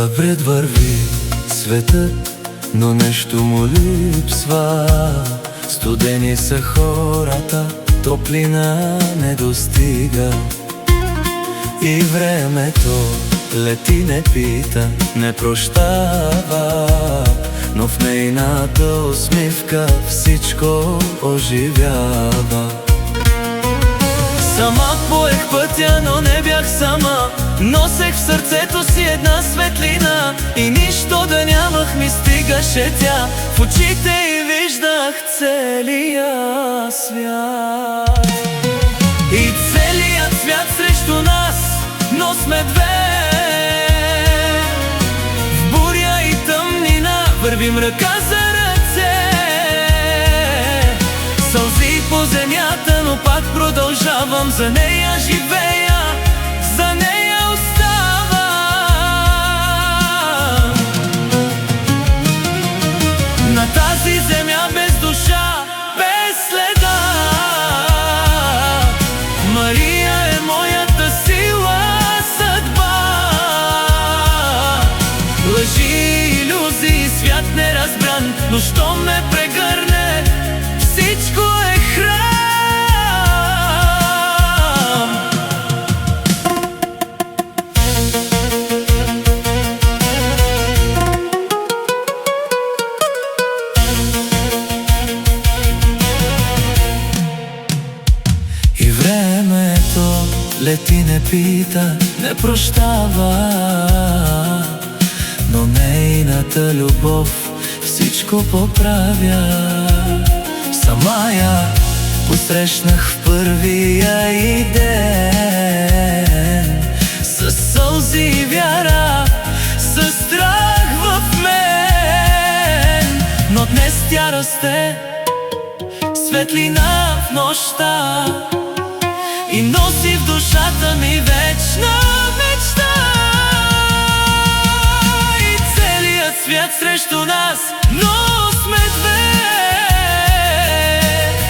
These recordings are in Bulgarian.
Напред върви светът, но нещо му липсва. Студени са хората, топлина не достига. И времето лети, не пита, не прощава, но в нейната усмивка всичко оживява. Сама поех пътя, но не бях сама. Носех в сърцето си една светлина и нищо да нямах ми стигаше тя. В очите й виждах целия свят. И целият свят срещу нас, но сме две. В буря и тъмнина вървим ръка за ръце. Сълзи по земята, но пак продължавам. За нея живея, за нея оставам. На тази земя без душа, без следа, Мария е моята сила, съдба. Лъжи, илюзии, свят неразбран, но щом ме прегърне, всичко е храм. И времето лети, не пита, не прощава, но нейната любов всичко поправя. Сама я посрещнах в първия и ден, със сълзи и вяра, със страх в мен. Но днес тя расте, светлина в нощта, и носи в душата ми вечна мечта. И целият свят срещу нас, но сме две.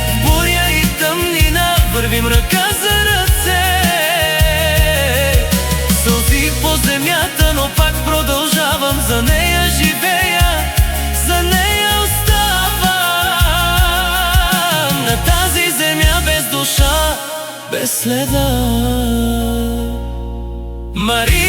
В буря и тъмнина вървим ръка за ръце. Сълзи по земята, но пак продължавам. За нея живея, за нея оставам. На тази земя без душа, без следа, Мария.